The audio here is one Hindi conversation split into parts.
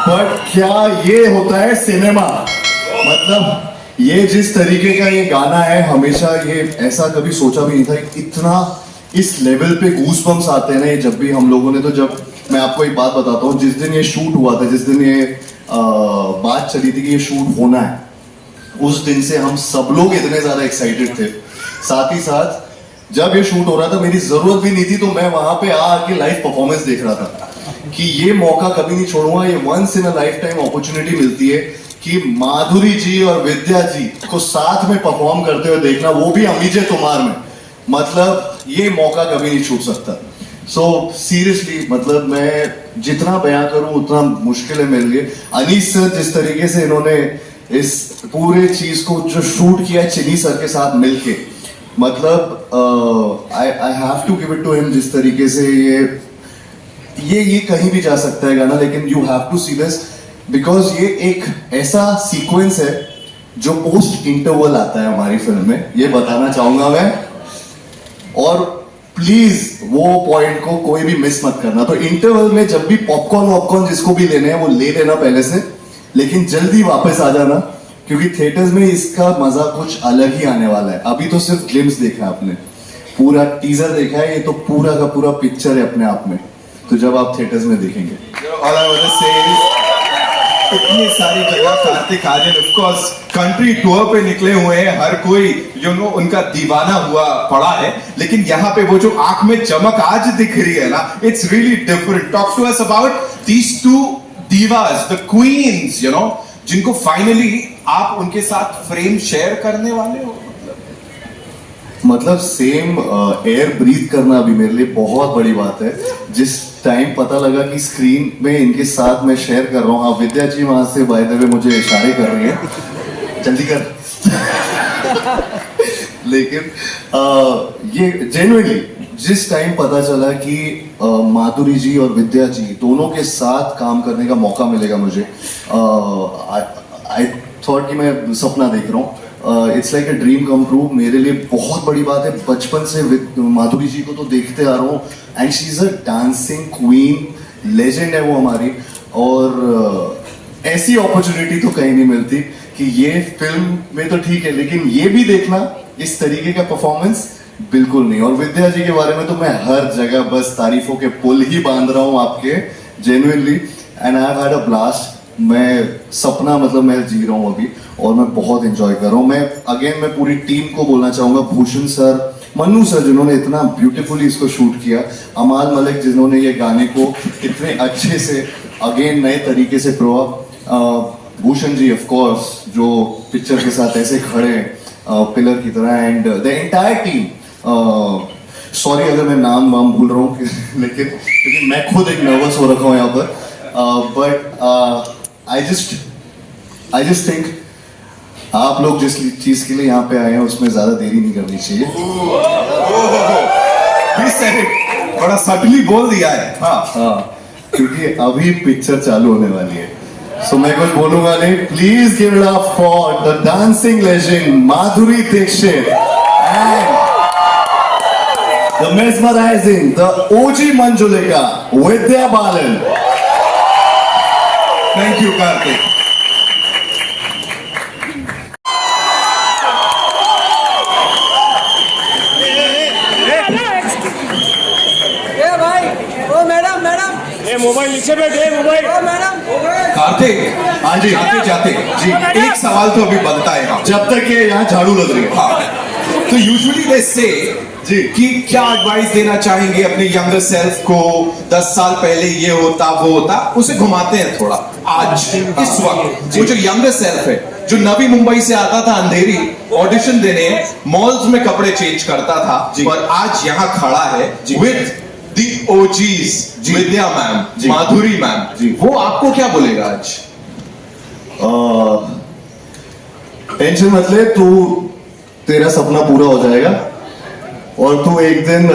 बट क्या ये होता है सिनेमा? मतलब ये जिस तरीके का ये गाना है, हमेशा ये ऐसा कभी सोचा भी नहीं था इतना इस लेवल पे गूस बम्स आते हैं ना ये जब भी हम लोगों ने। तो जब मैं आपको एक बात बताता हूँ, जिस दिन ये शूट हुआ था, जिस दिन ये बात चली थी कि ये शूट होना है, उस दिन से हम सब लोग इतने ज्यादा एक्साइटेड थे। साथ ही साथ जब ये शूट हो रहा था, मेरी जरूरत भी नहीं थी, तो मैं वहां पे आके लाइव परफॉर्मेंस देख रहा था कि ये मौका कभी नहीं छोड़ूंगा। ये once in a life time opportunity मिलती है कि माधुरी जी और विद्या जी को साथ में परफॉर्म करते हुए देखना, वो भी अमीजे तुमार में। मतलब ये मौका कभी नहीं छूट सकता। सो सीरियसली, मतलब मैं जितना बयां करूं उतना मुश्किल है मेरे लिए। अनीस सर जिस तरीके से इन्होंने इस पूरे चीज को जो शूट किया चिनी सर के साथ मिलके, मतलब I have to give it to him. जिस तरीके से ये कहीं भी जा सकता है गाना, लेकिन you have to see this because ये एक ऐसा सीक्वेंस है जो पोस्ट इंटरवल आता है हमारी फिल्म में, ये बताना चाहूंगा मैं। और प्लीज वो पॉइंट को कोई भी मिस मत करना। तो इंटरवल में जब भी पॉपकॉर्न वॉपकॉर्न जिसको भी लेने हैं वो ले लेना पहले से, लेकिन जल्दी वापस आ जाना, क्योंकि थिएटर्स में इसका मजा कुछ अलग ही आने वाला है। अभी तो सिर्फ ग्लिम्स देखा है आपने, पूरा टीजर देखा है, ये तो पूरा का पूरा पिक्चर है अपने आप में। तो जब आप थिएटर्स में देखेंगे, All I want to say is, इतनी सारी जगह Kartik Aryan of course country tour पे निकले हुए हैं, हर कोई उनका दीवाना हुआ पड़ा है, लेकिन यहाँ पे वो जो आंख में चमक आज दिख रही है ना, it's really different. Talk to us about these two divas, the queens, जिनको फाइनली आप उनके साथ फ्रेम शेयर करने वाले हो। मतलब सेम एयर ब्रीथ करना अभी मेरे लिए बहुत बड़ी बात है। जिस टाइम पता लगा कि स्क्रीन में इनके साथ मैं शेयर कर रहा हूँ, हाँ विद्या जी वहां से बाय द वे मुझे इशारे कर रही है, जल्दी कर। लेकिन ये जेन्युइनली जिस टाइम पता चला कि माधुरी जी और विद्या जी दोनों के साथ काम करने का मौका मिलेगा मुझे, आई थॉट कि मैं सपना देख रहा हूँ। It's like a dream come true. मेरे लिए बहुत बड़ी बात है। बचपन से माधुरी जी को तो देखते आ रहा हूँ, and she is a dancing queen, legend है वो हमारी। और ऐसी अपॉर्चुनिटी तो कहीं नहीं मिलती कि ये फिल्म में तो ठीक है, लेकिन ये भी देखना, इस तरीके का परफॉर्मेंस बिल्कुल नहीं। और विद्या जी के बारे में तो मैं हर जगह बस तारीफों के पुल ही बांध रहा हूँ आपके, genuinely, and I have had a blast. मैं सपना मतलब मैं जी रहा हूँ अभी, और मैं बहुत एंजॉय कर रहा हूँ। मैं पूरी टीम को बोलना चाहूंगा, भूषण सर, मन्नू सर जिन्होंने इतना ब्यूटीफुली इसको शूट किया, अमाल मलिक जिन्होंने ये गाने को इतने अच्छे से अगेन नए तरीके से भूषण जी ऑफ कोर्स जो पिक्चर के साथ ऐसे खड़े हैं पिलर की तरह, and the entire team. Sorry अगर मैं नाम वाम भूल रहा हूँ लेकिन क्योंकि मैं खुद एक नर्वस हो रखा हूँ यहाँ पर, बट आई जस्ट थिंक आप लोग जिस चीज के लिए यहाँ पे आए हैं उसमें ज्यादा देरी नहीं करनी चाहिए। बड़ा सटली बोल दिया है। हाँ, क्योंकि अभी पिक्चर चालू होने वाली है, सो मैं कुछ बोलूंगा नहीं। Please give it up for the dancing legend Madhuri Dixit and the mesmerising, the OG Manjulika, Vidya Balan. Thank you Kartik. Mobile नीचे बैठे, मोबाइल। कार्तिक, हाँ जी, जाते जाते जी एक सवाल तो अभी बनता है यहाँ, जब तक ये यहाँ झाड़ू लग रही है। हाँ, तो यूजुअली दे से जी कि क्या एडवाइस देना चाहेंगे अपने यंगर सेल्फ को, 10 साल पहले ये होता वो होता, उसे घुमाते हैं थोड़ा आज इस वक्त। वो जो यंगर सेल्फ है, जो नवी मुंबई से आता था अंधेरी ऑडिशन देने, मॉल्स में कपड़े चेंज करता था, और आज यहाँ खड़ा है with the OGs, Vidya ma'am, Madhuri ma'am, वो आपको क्या बोलेगा आज? टेंशन मत ले, तू तेरा सपना पूरा हो जाएगा, और तू एक दिन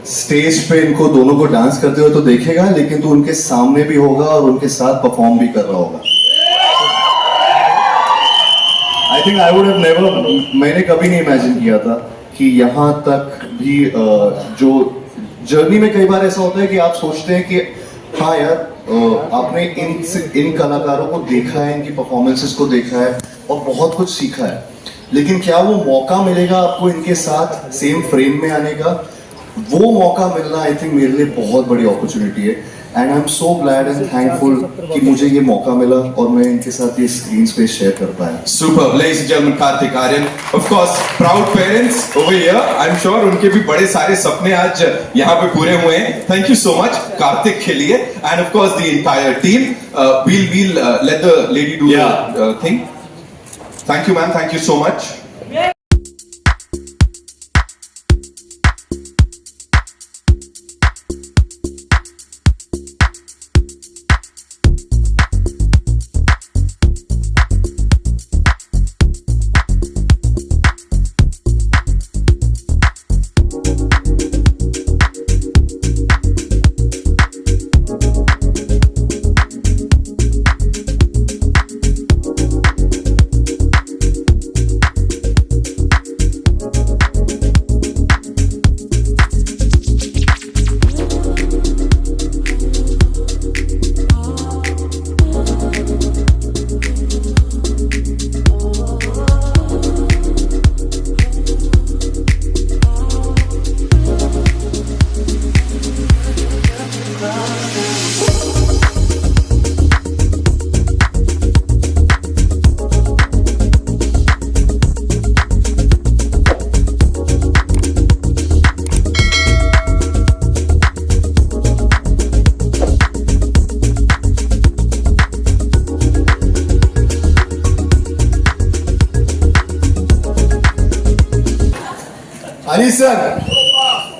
स्टेज पे इनको दोनों को डांस करते हुए तो देखेगा, लेकिन तू उनके सामने भी होगा और उनके साथ परफॉर्म भी कर रहा होगा। I think I would have never, मैंने कभी नहीं इमेजिन किया था कि यहाँ तक भी जो जर्नी में कई बार ऐसा होता है कि आप सोचते हैं कि हाँ यार, आपने इन कलाकारों को देखा है, इनकी परफॉर्मेंसेस को देखा है और बहुत कुछ सीखा है, लेकिन क्या वो मौका मिलेगा आपको इनके साथ सेम फ्रेम में आने का? वो मौका मिलना आई थिंक मेरे लिए बहुत बड़ी अपॉर्चुनिटी है, and I am so glad and thankful कि मुझे ये मौका मिला और मैं इनके साथ ये स्क्रीन स्पेस शेयर कर पाया. Superb, ladies and gentlemen, Kartik Aaryan. Of course, proud parents over here. I'm sure उनके भी बड़े सारे सपने आज यहाँ पे पूरे हुए हैं. Thank you so much, Kartik के लिए, and of course the entire team. We'll let the lady do the thing. Thank you, ma'am. Thank you so much. Ali sir,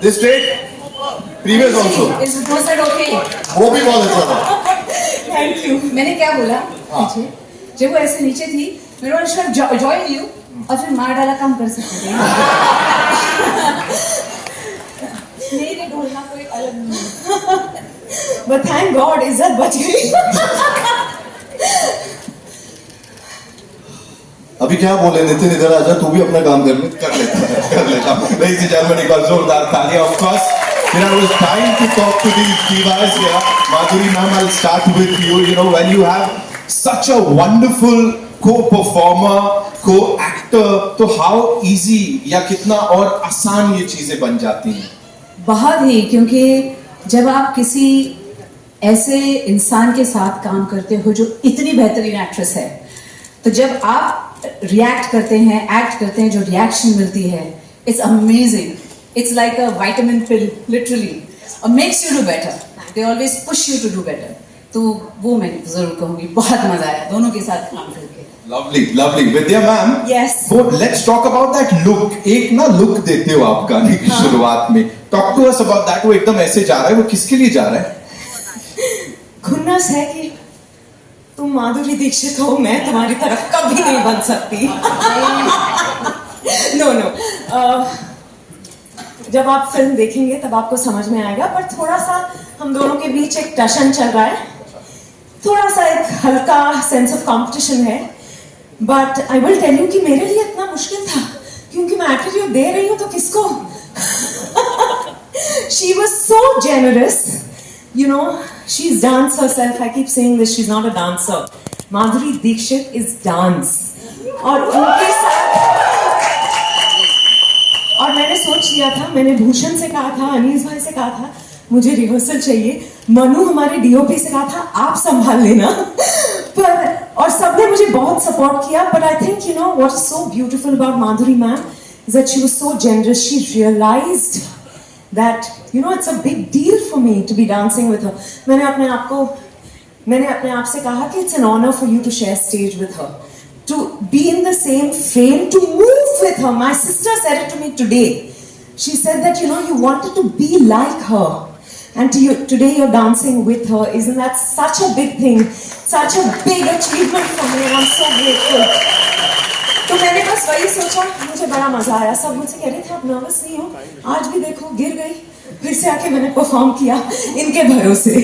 this take, previous also, Was that okay? वो भी बहुत अच्छा था. Thank you. मैंने क्या बोला पीछे जब वो ऐसे नीचे थी, मैंने बोला शर जॉइन यू और फिर मार डाला काम कर सकते थे. मेरे ढोलना कोई अलग नहीं है. But thank God इज्जत बच गई. अभी क्या बोले नितिन, इधर आजा, तू भी अपना काम कर लेता. Ladies and gentlemen, एक बार जोरदार तालियां. Of course, you know, it was time to talk to these divas here. Madhuri ma'am, I'll start with you. You know, when you have such a wonderful co-performer, co-actor, तो how easy या कितना और आसान ये चीजें बन जाती हैं? बहुत ही, क्योंकि जब आप किसी ऐसे इंसान के साथ काम करते हो जो इतनी बेहतरीन एक्ट्रेस है, तो जब आप रिएक्ट करते हैं, एक्ट करते हैं, जो रिएक्शन मिलती है, it's amazing. It's like a vitamin pill literally, और makes you do better. They always push you to do better. तो वो मैं जरूर कहूंगी, बहुत मजा आया दोनों के साथ काम करके. Lovely, lovely. Vidya ma'am. Yes. वो let's talk about that look. एक ना look देते हो आप गाने की शुरुआत में. Talk to us about that. वो एकदम ऐसे जा रहा है, वो किसके लिए जा रहा है? खुन्नस है कि तुम माधुरी दीक्षित हो, मैं तुम्हारी तरफ कभी नहीं बन सकती. No no. जब आप फिल्म देखेंगे तब आपको समझ में आएगा, पर थोड़ा सा हम दोनों के बीच एक टशन चल रहा है, थोड़ा सा एक हल्का सेंस ऑफ कंपटीशन है. But I will tell you कि मेरे लिए इतना मुश्किल था, क्योंकि मैं एटीट्यूड दे रही हूँ तो किसको. She was so generous. You know, she's dance herself. I keep saying this, she's not a dancer. Madhuri Dixit is dance. और उनके साथ, और मैंने सोच लिया था, मैंने भूषण से कहा था, अनीस भाई से कहा था, मुझे रिहर्सल चाहिए. मनु हमारे डीओपी से कहा था, आप संभाल लेना. पर और सबने मुझे बहुत सपोर्ट किया. But I think, you know, what is so beautiful about Madhuri ma'am is that she was so generous. She realized that, you know, it's a big deal for me to be dancing with her. मैंने अपने आप से कहा कि it's an honor for you to share stage with her, to be in the same frame, to move with her. My sister said it to me today. She said that, you know, you wanted to be like her, and today you're dancing with her. Isn't that such a big thing, such a big achievement for me, and I'm so grateful. तो मैंने बस वही सोचा, मुझे बड़ा मजा आया. सब मुझसे कह रहे थे आप नर्वस नहीं हो, आज भी देखो गिर गई, फिर से आके मैंने परफॉर्म किया इनके भरोसे.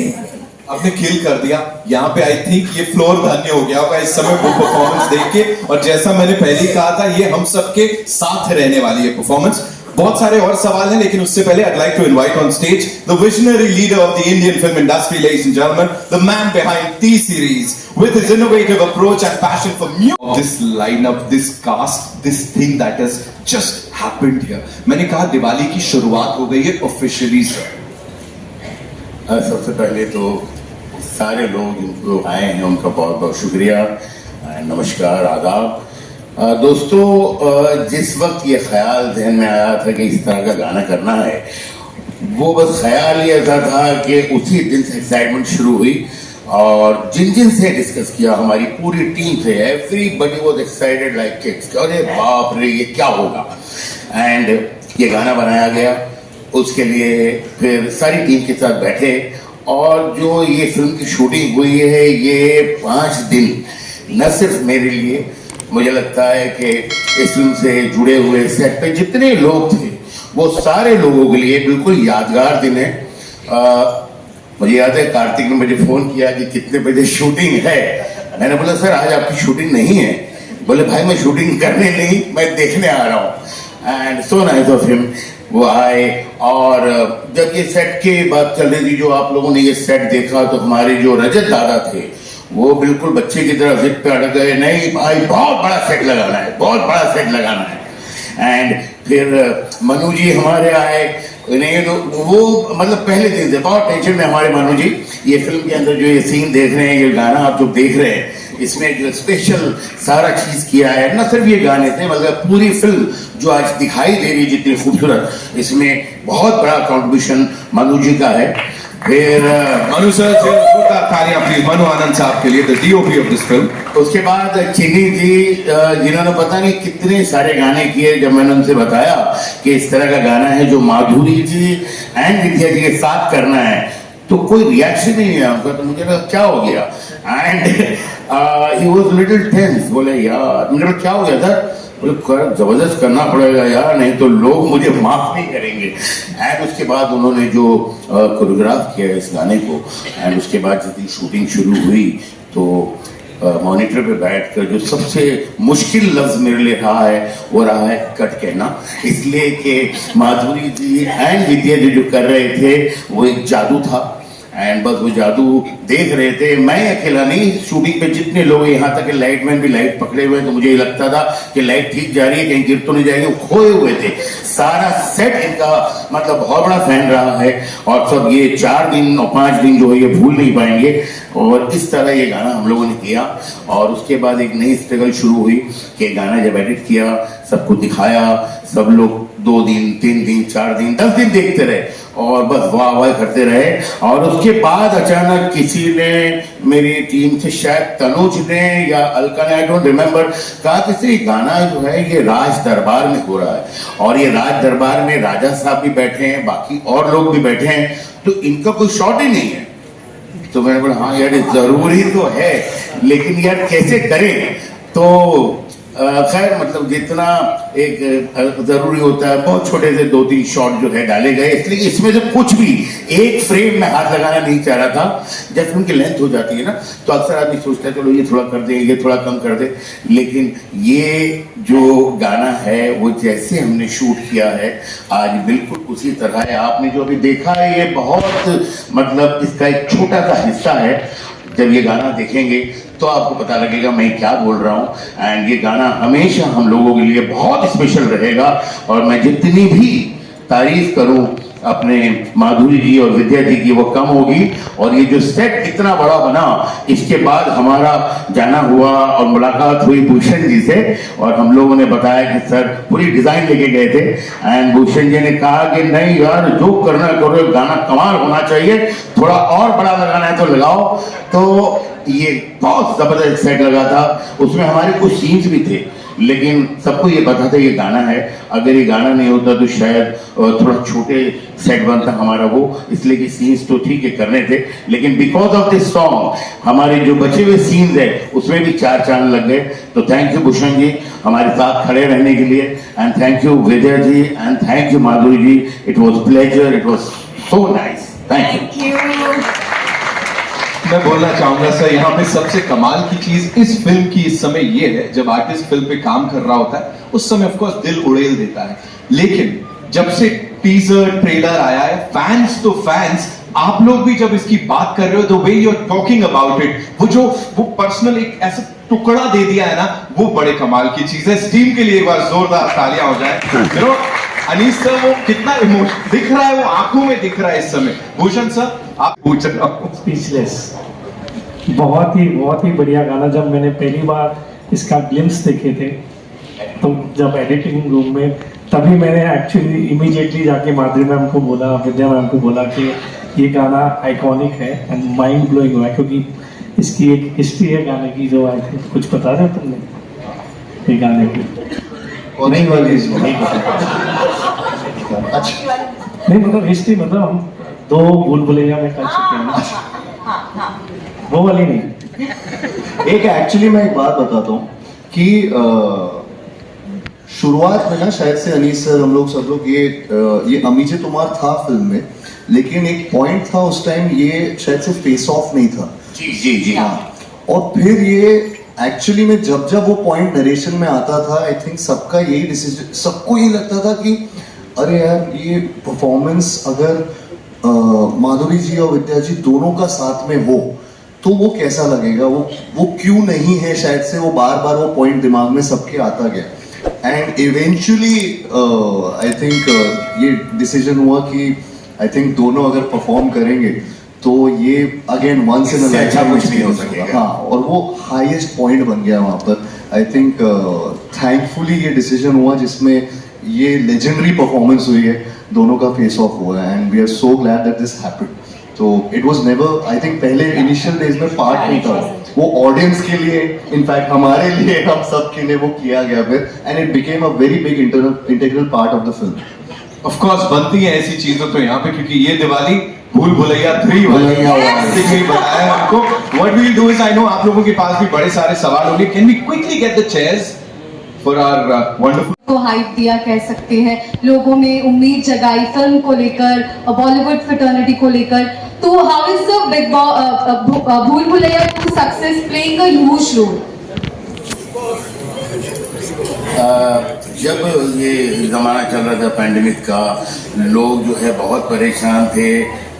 आपने किल कर दिया. यहाँ पे आई थिंक ये फ्लोर धन्य हो गया होगा इस समय वो परफॉर्मेंस देख के. और जैसा मैंने पहले कहा था, ये हम सबके साथ रहने वाली है परफॉर्मेंस. बहुत सारे और सवाल हैं, लेकिन उससे पहले I'd like to invite on stage the visionary leader of the Indian film industry, ladies and gentlemen, the man behind T-Series, with his innovative approach and passion for music. This lineup, this cast, this thing that has just happened here. मैंने कहा दिवाली की शुरुआत हो गई है officially, sir. सबसे पहले तो सारे लोग जो आए हैं उनका बहुत बहुत शुक्रिया, नमस्कार, आदाब। दोस्तों, जिस वक्त ये ख्याल जहन में आया था कि इस तरह का गाना करना है, वो बस ख्याल ही ऐसा था कि उसी दिन से एक्साइटमेंट शुरू हुई और जिन जिन से डिस्कस किया हमारी पूरी टीम से, everybody was excited like kids. अरे बाप रे, ये क्या होगा। एंड ये गाना बनाया गया, उसके लिए फिर सारी टीम के साथ बैठे और जो ये फिल्म की शूटिंग हुई है, ये 5 दिन न सिर्फ मेरे लिए, मुझे लगता है कि इस फिल्म से जुड़े हुए सेट पे जितने लोग थे वो सारे लोगों के लिए बिल्कुल यादगार दिन है। मुझे याद है कार्तिक ने मुझे फोन किया कि कितने बजे शूटिंग है। मैंने बोला सर आज आपकी शूटिंग नहीं है। बोले भाई मैं शूटिंग करने नहीं, मैं देखने आ रहा हूँ। And so nice of him. वो आए और जब ये सेट की बात चल रही थी, जो आप लोगों ने ये सेट देखा, तो हमारे जो रजत दादा थे वो बिल्कुल बच्चे की तरह जिद पे अड़क गए, नहीं भाई बहुत बड़ा सेट लगाना है, बहुत बड़ा सेट लगाना है। एंड फिर मनु जी हमारे आए, नहीं वो मतलब पहले दिन से बहुत टेंशन में हमारे मनु जी। ये फिल्म के अंदर जो ये सीन देख रहे हैं, ये गाना आप जो देख रहे हैं, इसमें जो स्पेशल सारा चीज किया है, न सिर्फ ये गाने थे मतलब पूरी फिल्म जो आज दिखाई दे रही जितनी खूबसूरत, इसमें बहुत बड़ा कंट्रीब्यूशन मनु जी का है। फिर मनु सर, तालियां प्लीज मनु आनंद साहब के लिए, the DOP of this film. उसके बाद चिनी जी, जिन्होंने पता नहीं कितने सारे गाने किए। जब मैंने उनसे बताया कि इस तरह का गाना है जो माधुरी जी एंड विद्या जी के साथ करना है, तो कोई रिएक्शन नहीं है उनका। तो मुझे लगा क्या हो गया। And he was little tense. बोले यार, मैंने बोला क्या हो गया सर? बोले जबरदस्त करना पड़ेगा यार, नहीं तो लोग मुझे माफ नहीं करेंगे। एंड उसके बाद उन्होंने जो कोरियोग्राफ किया इस गाने को, एंड उसके बाद जितनी शूटिंग शुरू हुई तो मॉनिटर पे बैठकर जो सबसे मुश्किल लफ्ज मेरे लिए रहा है वो रहा है कट कहना। इसलिए कि माधुरी जी एंड विद्या जी जो कर रहे थे वो एक जादू था, एंड बस वो जादू देख रहे थे। मैं अकेला नहीं, शूटिंग पे जितने लोग, यहाँ तक कि लाइटमैन भी लाइट पकड़े हुए, तो मुझे ये लगता था कि लाइट ठीक जा रही है, कहीं गिर तो नहीं जाएगी, वो खोए हुए थे। सारा सेट इनका मतलब बहुत बड़ा फैन रहा है और सब ये 4 दिन और 5 दिन जो है ये भूल नहीं पाएंगे। और इस तरह ये गाना हम लोगों ने किया और उसके बाद एक नई स्ट्रगल शुरू हुई कि गाना जब एडिट किया, सबको दिखाया, सब लोग 2 दिन 3 दिन 4 दिन 10 दिन देखते रहे और बस वाह वाह करते रहे। और उसके बाद अचानक किसी ने, मेरी टीम से शायद तनुज ने या अलका ने, आई डोंट रिमेम्बर, कहा कि ये गाना जो है ये राज दरबार में हो रहा है और ये राज दरबार में राजा साहब भी बैठे हैं, बाकी और लोग भी बैठे हैं, तो इनका कोई शॉट ही नहीं है। तो मैंने बोला हाँ यार जरूरी तो है, लेकिन यार कैसे करें। तो खैर मतलब जितना एक जरूरी होता है, बहुत छोटे से 2-3 शॉट जो है डाले गए, इसलिए इसमें से कुछ भी एक फ्रेम में हाथ लगाना नहीं चाह रहा था। जब फिल्म की लेंथ हो जाती है ना, तो अक्सर आदमी सोचता है चलो ये थोड़ा कर दे, ये थोड़ा कम कर दे, लेकिन ये जो गाना है वो जैसे हमने शूट किया है आज बिल्कुल उसी तरह है। आपने जो अभी देखा है ये बहुत मतलब इसका एक छोटा सा हिस्सा है। जब ये गाना देखेंगे तो आपको पता लगेगा मैं क्या बोल रहा हूँ। एंड ये गाना हमेशा हम लोगों के लिए बहुत स्पेशल रहेगा और मैं जितनी भी तारीफ करूँ अपने माधुरी जी और विद्या जी की वो कम होगी। और ये जो सेट इतना बड़ा बना, इसके बाद हमारा जाना हुआ और मुलाकात हुई भूषण जी से और हम लोगों ने बताया कि सर पूरी डिजाइन लेके गए थे एंड भूषण जी ने कहा कि नहीं यार जो करना करो, गाना कमाल होना चाहिए, थोड़ा और बड़ा लगाना है तो लगाओ। तो ये बहुत जबरदस्त सेट लगा था, उसमें हमारे कुछ सीन्स भी थे, लेकिन सबको ये पता था ये गाना है। अगर ये गाना नहीं होता तो शायद थोड़ा छोटे सेट बनता हमारा वो, इसलिए कि सीन्स तो ठीक है करने थे, लेकिन बिकॉज ऑफ दिस सॉन्ग हमारे जो बचे हुए सीन्स है उसमें भी 4 चांद लग गए। तो थैंक यू भूषण जी हमारे साथ खड़े रहने के लिए, and thank you Vidya ji, and thank you Madhuri ji. It was pleasure, it was so nice, thank you. मैं बोलना चाहूंगा सर, यहाँ पे सबसे कमाल की चीज इस फिल्म की इस समय ये है, जब आर्टिस्ट फिल्म पे काम कर रहा होता है उस समय ऑफ कोर्स दिल उड़ेल देता है, लेकिन जब से टीजर ट्रेलर आया है, फैंस तो फैंस, आप लोग भी जब इसकी बात कर रहे हो, the way you are talking about it, वो पर्सनल एक ऐसा टुकड़ा दे दिया है ना, वो बड़े कमाल की चीज है। टीम के लिए एक बार जोरदार तालियां हो जाए। यू नो अनीस सर, वो कितना इमोशन दिख रहा है, वो आंखों में दिख रहा है इस समय। भूषण सर, आप पूछ रहा हूँ। स्पीचलेस। बहुत ही बढ़िया गाना। जब मैंने पहली बार इसका ग्लिम्स देखे थे, तो जब एडिटिंग रूम में, तभी मैंने एक्चुअली इमीडिएटली जाके माधुरी मैम को बोला, विद्या मैम को बोला कि ये गाना आइकॉनिक है एंड माइंड ब्लोइंग हुआ, क्योंकि इसकी एक हिस्ट्री है गाने की, जो आई थिंक कुछ बता रहे हो तुमने ये गाने की? नहीं वाली नहीं पता। अच्छा, नहीं मतलब हिस्ट्री, मतलब हम दो भूल भुलैया में कर चुके हैं ना, वो वाली नहीं। एक एक्चुअली मैं एक बात बताता हूँ कि शुरुआत में ना शायद से अनीस सर, हम लोग सब लोग ये अमीजे तुम्हार था फिल्म में, लेकिन एक पॉइंट था उस टाइम, ये शायद से फेस ऑफ नहीं था। जी जी जी। हाँ, और फिर ये एक्चुअली में जब वो पॉइंट नरेशन में आता था, आई थिंक सबका यही डिसीजन, सबको ये लगता था कि अरे यार ये परफॉर्मेंस अगर माधुरी जी और विद्या जी दोनों का साथ में हो तो वो कैसा लगेगा, वो क्यों नहीं है, शायद से वो बार बार वो पॉइंट दिमाग में सबके आता गया। एंड इवेंचुअली आई थिंक ये डिसीजन हुआ कि आई थिंक दोनों अगर परफॉर्म करेंगे तो ये again once in a life अच्छा कुछ नहीं हो सकेगा। हाँ, और वो हाईएस्ट पॉइंट बन गया वहाँ पर। आई थिंक थैंकफुली ये डिसीजन हुआ जिसमें ये लेजेंडरी परफॉर्मेंस हुई है, दोनों का फेस ऑफ हुआ है, and we are so glad that this happened. तो it was never, I think पहले इनिशियल डेज में पार्ट नहीं था वो, ऑडियंस के लिए, इनफैक्ट हमारे लिए, हम सब के लिए वो किया गया फिर, and it became a very big integral part of the film. Of course बनती है ऐसी चीजें तो यहाँ पे, क्योंकि ये दिवाली भूल भुलैया 3 बताया हमको। What we will do is, I know आप लोगों के पास भी बड़े सारे सवाल होंगे, can we quickly get the chairs for our wonderful को हाइप दिया कह सकते हैं, लोगों में उम्मीद जगाई फिल्म को लेकर, बॉलीवुड फ्रेटर्निटी को लेकर। तो how is the big Bhool Bhulaiyaa 2 success playing a huge role? जब ये जमाना चल रहा था पैंडेमिक का, लोग जो है बहुत परेशान थे,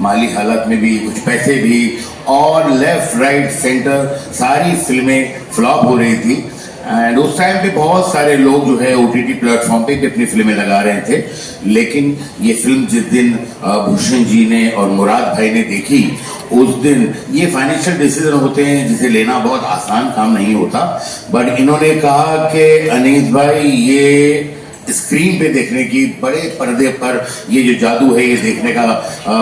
माली हालत में भी, कुछ पैसे भी, और लेफ्ट राइट सेंटर सारी फिल्में फ्लॉप हो रही थी। एंड उस टाइम पे बहुत सारे लोग जो है ओटीटी प्लेटफॉर्म पे अपनी फिल्में लगा रहे थे, लेकिन ये फिल्म जिस दिन भूषण जी ने और मुराद भाई ने देखी, उस दिन, ये फाइनेंशियल डिसीजन होते हैं जिसे लेना बहुत आसान काम नहीं होता, बट इन्होंने कहा कि अनीस भाई ये स्क्रीन पे देखने की, बड़े पर्दे पर ये जो जादू है ये देखने का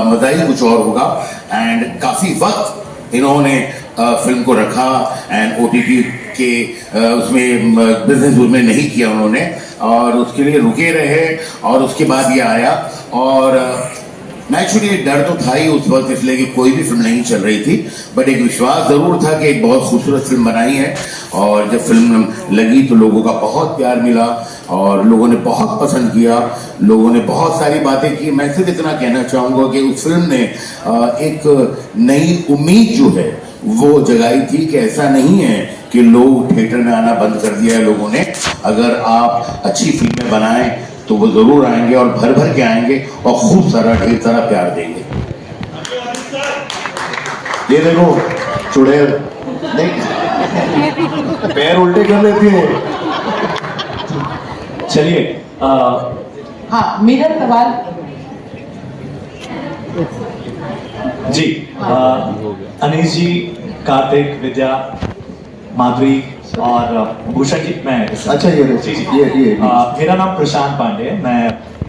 मजा ही कुछ और होगा। एंड काफी वक्त इन्होंने फिल्म को रखा, एंड ओटीटी के उसमें बिजनेस उसमें नहीं किया उन्होंने, और उसके लिए रुके रहे, और उसके बाद ये आया। और नेचुरली डर तो था ही उस वक्त, इसलिए कि कोई भी फिल्म नहीं चल रही थी, बट एक विश्वास जरूर था कि एक बहुत खूबसूरत फिल्म बनाई है। और जब फिल्म लगी तो लोगों का बहुत प्यार मिला, और लोगों ने बहुत पसंद किया, लोगों ने बहुत सारी बातें की। मैं सिर्फ इतना कहना चाहूँगा कि उस फिल्म ने एक नई उम्मीद जो है वो जगाई थी कि ऐसा नहीं है कि लोग थिएटर में आना बंद कर दिया है लोगों ने। अगर आप अच्छी फिल्में बनाएं तो वो जरूर आएंगे, और भर भर के आएंगे, और खूब सारा ढेर सारा प्यार देंगे। ये देखो चुड़ैल, नहीं पैर उल्टे कर लेती है। चलिए, हाँ, मेरा सवाल जी, अनीस जी, कार्तिक, विद्या, माधुरी और भूषण जी, मैं अच्छा ये जी जी, ये मेरा नाम प्रशांत पांडे है। मैं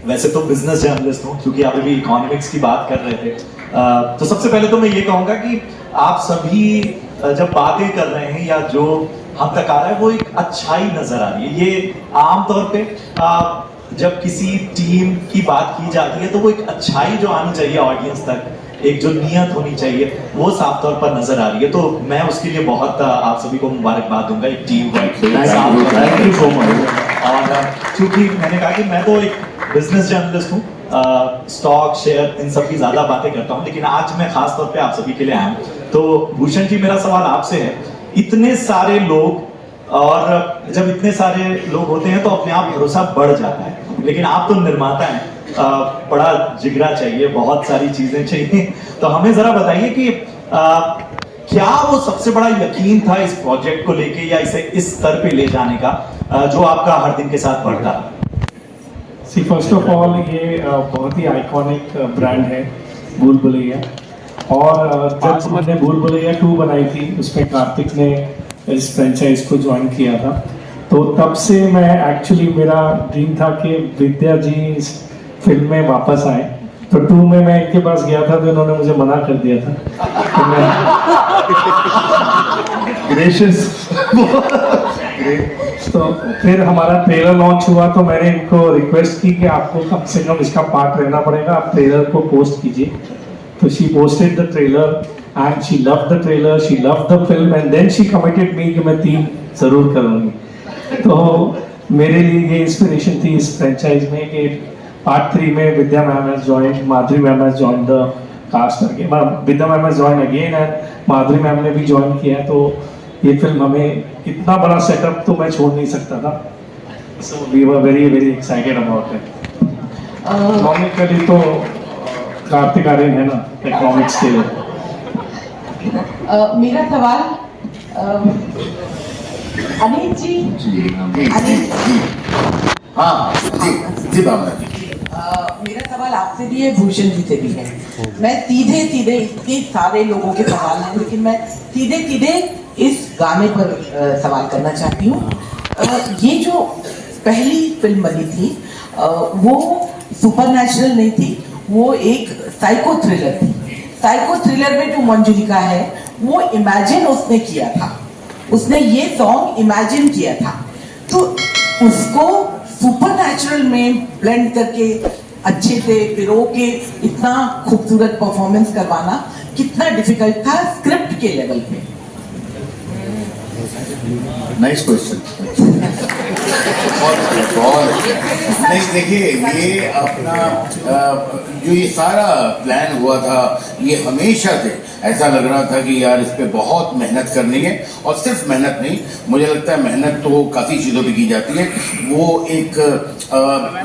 वैसे तो बिजनेस जर्नलिस्ट हूँ, क्योंकि आप अभी इकोनॉमिक्स की बात कर रहे थे। तो सबसे पहले तो मैं ये कहूँगा कि आप सभी जब बातें कर रहे हैं, या जो हम तक आ रहा है, वो एक अच्छाई नजर आ रही है। ये आमतौर पे जब किसी टीम की बात की जाती है तो वो एक अच्छाई जो आनी चाहिए ऑडियंस तक, एक जो नियत होनी चाहिए, वो साफ तौर पर नजर आ रही है। तो मैं उसके लिए बहुत आप सभी को मुबारकबाद दूंगा, एक team work. Thank you so much. और क्योंकि मैंने कहा कि मैं तो एक बिजनेस जर्नलिस्ट हूँ, स्टॉक शेयर इन सब की ज्यादा बातें करता हूँ, लेकिन आज मैं खास तौर पे आप सभी के लिए आया हूँ। तो भूषण जी, मेरा सवाल आपसे है, इतने सारे लोग, और जब इतने सारे लोग होते हैं तो अपने आप भरोसा बढ़ जाता है, लेकिन आप तो निर्माता हैं, बड़ा जिगरा चाहिए, बहुत सारी चीजें चाहिए। तो हमें जरा बताइए कि क्या वो सबसे बड़ा यकीन था इस प्रोजेक्ट को लेके या इसे इस स्तर पे ले जाने का जो आपका हर दिन के साथ बढ़ता? सी फर्स्ट ऑफ ऑल ये बहुत ही आइकॉनिक ब्रांड है भूल भुलैया, और जब मैंने भूल भुलैया 2 बनाई थी उसमें कार्तिक ने इस फ्रेंचाइज को ज्वाइन किया था, तो तब से मैं एक्चुअली मेरा ड्रीम था कि विद्या जी इस फिल्म में वापस आए। तो 2 में मैं इनके पास गया था तो इन्होंने मुझे मना कर दिया था, तो मैं ग्रेशियस। तो फिर हमारा ट्रेलर लॉन्च हुआ तो मैंने इनको रिक्वेस्ट की कि आपको कम से कम इसका पार्ट रहना पड़ेगा, आप ट्रेलर को पोस्ट कीजिए। तो she posted the trailer and she loved the trailer, she loved the film and then she committed me कि मैं 3 जरूर करूँगी। तो मेरे लिए ये इंस्पिरेशन थी इस फ्रेंचाइज में कि पार्ट 3 में Vidya ma'am has joined, Madhuri ma'am has joined the cast again, Vidya ma'am has join again and Madhuri ma'am ने भी ज्वाइन किया है। तो ये फिल्म हमें इतना बड़ा सेटअप तो मैं छोड़ नहीं सकता था, so we were very very excited about it. Economically तो कार्तिक आर्यन है ना इकोनॉमिक्स के लिए। मेरा सवाल अनिल जी, अनिल हाँ जी जी भावना जी। मेरा सवाल आपसे भी है, भूषण जी से भी है। मैं सीधे सीधे, इतने सारे लोगों के सवाल हैं लेकिन मैं सीधे सीधे इस गाने पर सवाल करना चाहती हूँ। ये जो पहली फिल्म बनी थी वो सुपरनैचुरल नहीं थी, वो एक साइको थ्रिलर थी। साइको थ्रिलर में जो मंजुलिका है वो इमेजिन उसने किया था, उसने ये सॉन्ग इमेजिन किया था, तो उसको सुपरनैचुरल में ब्लेंड करके अच्छे से पिरो के इतना खूबसूरत परफॉर्मेंस करवाना कितना डिफिकल्ट था स्क्रिप्ट के लेवल पे? Nice question. बहुत नहीं, देखिए ये अपना जो ये सारा प्लान हुआ था ये हमेशा से ऐसा लग रहा था कि यार इस पे बहुत मेहनत करनी है, और सिर्फ मेहनत नहीं, मुझे लगता है मेहनत तो काफ़ी चीज़ों पे की जाती है, वो एक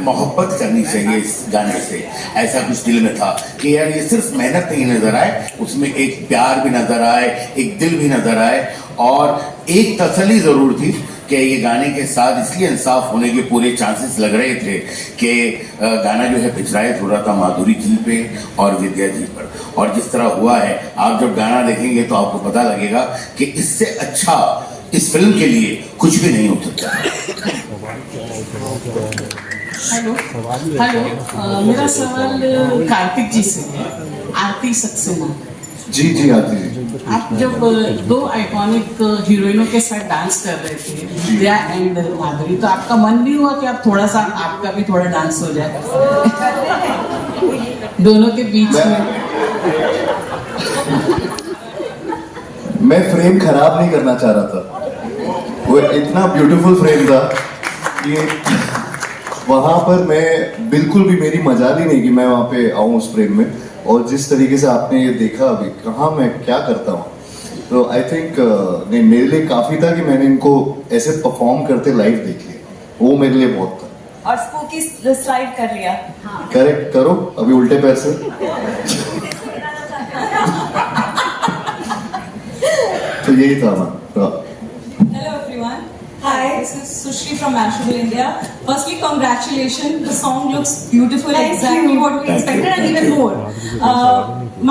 मोहब्बत करनी चाहिए इस गाने से। ऐसा कुछ दिल में था कि यार ये सिर्फ मेहनत नहीं नजर आए, उसमें एक प्यार भी नजर आए, एक दिल भी नजर आए, और एक तसल्ली जरूर थी कि ये गाने के साथ इसलिए इंसाफ होने के पूरे चांसेस लग रहे थे कि गाना जो है पिछरायत हो रहा था माधुरी जी पे और विद्या जी पर, और जिस तरह हुआ है आप जब गाना देखेंगे तो आपको पता लगेगा कि इससे अच्छा इस फिल्म के लिए कुछ भी नहीं हो सकता। हेलो हेलो, मेरा सवाल कार्तिक जी से है, आरती सक्सेना जी जी आती जी। आप जब 2 आइकॉनिक हीरोइनों के साथ डांस कर रहे थे, विद्या एंड माधुरी, तो आपका मन नहीं हुआ कि आप थोड़ा सा आपका भी थोड़ा डांस हो जाए दोनों के बीच में? मैं फ्रेम खराब नहीं करना चाह रहा था, वो इतना ब्यूटीफुल फ्रेम था कि वहां पर मैं बिल्कुल भी, मेरी मजाल ही नहीं कि मैं वहां पे आऊं उस फ्रेम में, और जिस तरीके से आपने ये देखा अभी कहाँ मैं क्या करता हूँ, तो आई थिंक नहीं, मेरे लिए काफी था कि मैंने इनको ऐसे परफॉर्म करते लाइव देख लिया, वो मेरे लिए बहुत था। और स्पूकी स्लाइड कर लिया। करेक्ट करो अभी उल्टे पैर से। तो यही था हमारा। Hello everyone. Hi, this is Sushri from Mashable, India. Firstly, congratulations. The song looks beautiful, exactly what we expected and even more.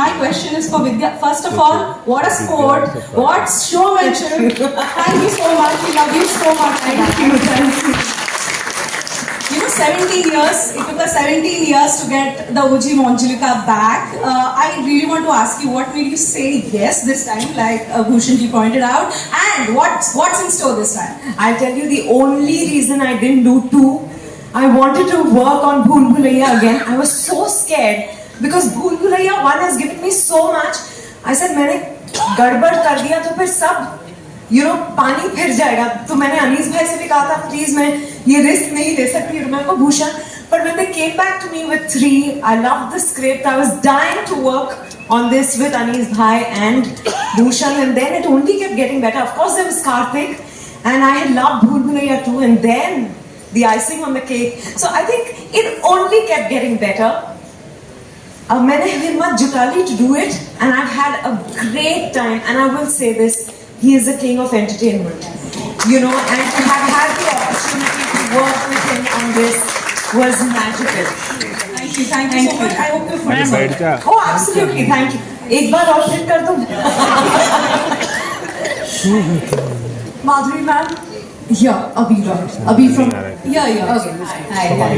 My question is for Vidya. First of all, what a sport! What showmanship! Thank you so much. We love you so much. Thank you. Thank you. You know, 17 years. It took us 17 years to get the OG Manjulika back. I really want to ask you, what made you say yes this time, like Bhushan ji pointed out, and what's in store this time? I'll tell you the only reason I didn't do 2. I wanted to work on Bhool Bhulaiya again. I was so scared because Bhool Bhulaiya 1 has given me so much. I said मैंने गड़बड़ कर दिया तो फिर सब पानी फिर जाएगा, तो मैंने अनीस भाई से भी कहा था प्लीज मैं ये रिस्क नहीं ले सकती मैं को Bhushan, but when they came back to me with 3, I loved the script. I was dying to work on this with Anis Bhai and Bhushan, and then it only kept getting better. Of course there was Karthik, and I had loved Bhool Bhulaiya too, and then the icing on the cake. So I think it only kept getting better. मैंने हिम्मत जुटा ली to do it, and I've had a great time. And I will say this: he is the king of entertainment, you know. And to have had the opportunity to work with him on this was magical. Thank you so much. I hope you're fun. Oh, absolutely. Thank you. एक बार और फिर कर दूँ. Madhuri ma'am. Yeah, Abira. Abhi from Okay.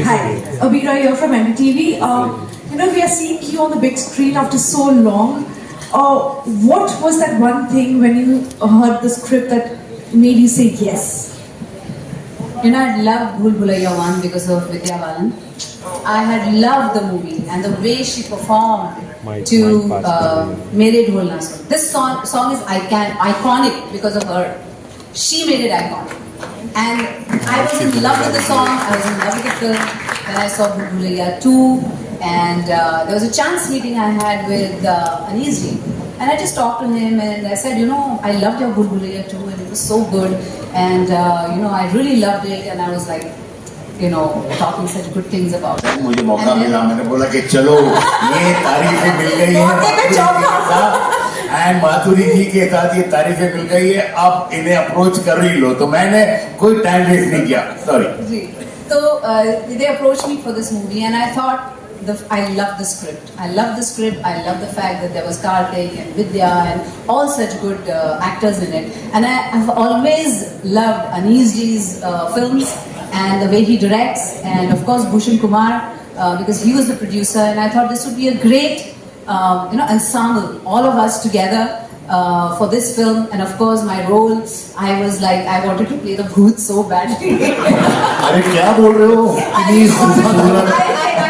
Hi. Abira here from NDTV. You know, we are seeing you on the big screen after so long. What was that one thing when you heard the script that made you say yes? You know, I loved Bhool Bhulaiya 1 because of Vidya Balan. I had loved the movie and the way she performed to Mere Dhol Na Sun. This song is iconic because of her. She made it iconic. And I was in love with the song, I was in love with the film. Then I saw Bhool Bhulaiya 2, and there was a chance meeting I had with Anees ji. And I just talked to him and I said, you know, I loved your Bhool Bhulaiya 2 and it was so good. And you know, I really loved it, and I was like, you know, talking such good things about it. मुझे मौका मिला, मैंने बोला कि चलो ये तारीफें मिल गई हैं एंड माधुरी जी के साथ ये तारीफें मिल गई है, अब इन्हें अप्रोच कर ही लो. तो मैंने कोई टाइम वेस्ट नहीं किया. Sorry. So they approached me for this movie, and I thought, I love the script. I love the script. I love the fact that there was Karthik and Vidya and all such good actors in it. And I have always loved Anees ji's films and the way he directs, and of course Bhushan Kumar because he was the producer. And I thought this would be a great ensemble, all of us together for this film. And of course my role, I was like, I wanted to play the Bhoot so badly. अरे क्या बोल रहे हो? इतनी खूबसूरत,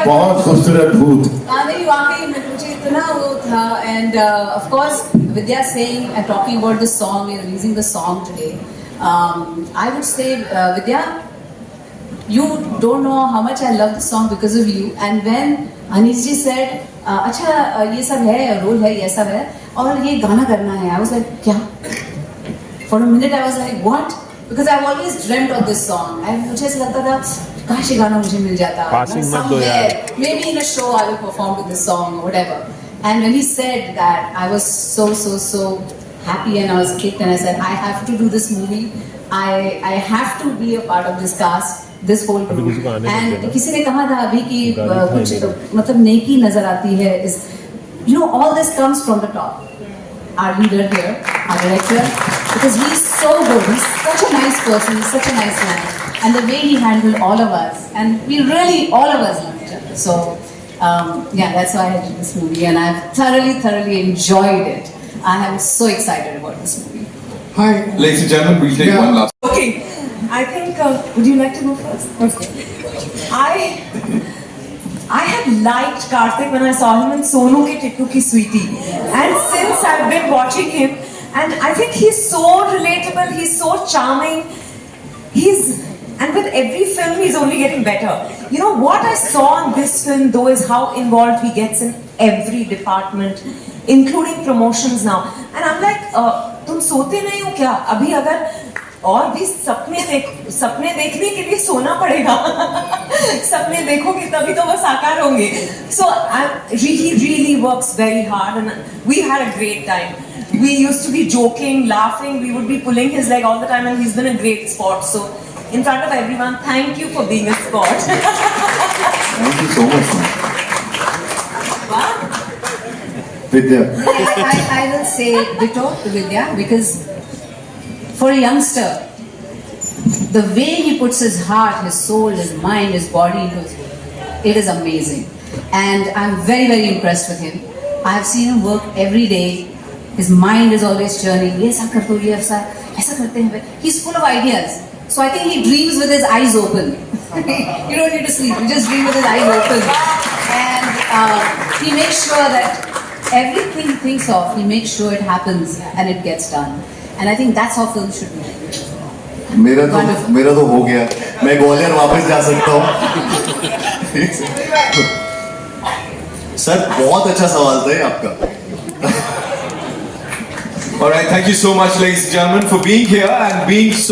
बहुत खूबसूरत भूत. नहीं वाकई में मुझे इतना वो था. And of course Vidya saying and talking about the song, we are releasing the song today. I would say Vidya, you don't know how much I love the song because of you. And when Anees ji said, अच्छा ये सब है, रोल है, ये सब है और ये गाना करना है, I was like, क्या? For a minute I was like, what? Because I've always dreamt of this song. And मुझे ऐसा लगता था, काश ये गाना मुझे मिल जाता. Somewhere, maybe in a show I will perform with this song or whatever. And when he said that, I was so happy and I was kicked, and I said, I have to do this movie. I have to be a part of this cast. This whole group. And किसी ने कहा था अभी कि कुछ मतलब नेकी नजर आती है. Is, you know, all this comes from the top. Our leader here, our director, because he's so good. He's such a nice person. He's such a nice man, and the way he handled all of us, and we really, all of us love each other. So yeah, that's why I did this movie, and I've thoroughly enjoyed it. I am so excited about this movie. Hi, ladies and gentlemen, we'll take one last. Okay. I think, would you like to go first? Okay. I had liked Karthik when I saw him in Sonu Ke Tikku Ki Sweetie. And since I've been watching him, and I think he's so relatable, he's so charming. And with every film, he's only getting better. You know, what I saw in this film, though, is how involved he gets in every department, including promotions now. And I'm like, तुम सोते नहीं हो क्या? अभी अगर और भी सपने देखने के लिए सोना पड़ेगा. सपने देखोगे तभी तो वो साकार होंगे. So he really works very hard, and we had a great time. We used to be joking, laughing. We would be pulling his leg all the time, and he's been a great sport. So in front of everyone, thank you for being a sport. Thank you so much, man. Vidya. I will say ditto to Vidya, because for a youngster, the way he puts his heart, his soul, his mind, his body into his work, it is amazing. And I'm very impressed with him. I have seen him work every day. His mind is always churning. ये ऐसा कर दो, ये ऐसा करते हैं. He's full of ideas. So I think he dreams with his eyes open. You don't need to sleep. You just dream with his eyes open. And he makes sure that everything he thinks of, he makes sure it happens and it gets done. And I think that's how film should be. मेरा तो हो गया. मैं ग्वालियर वापस जा सकता हूँ. सर बहुत अच्छा सवाल था ये आपका. All right, thank you so much, ladies and gentlemen, for being here and being so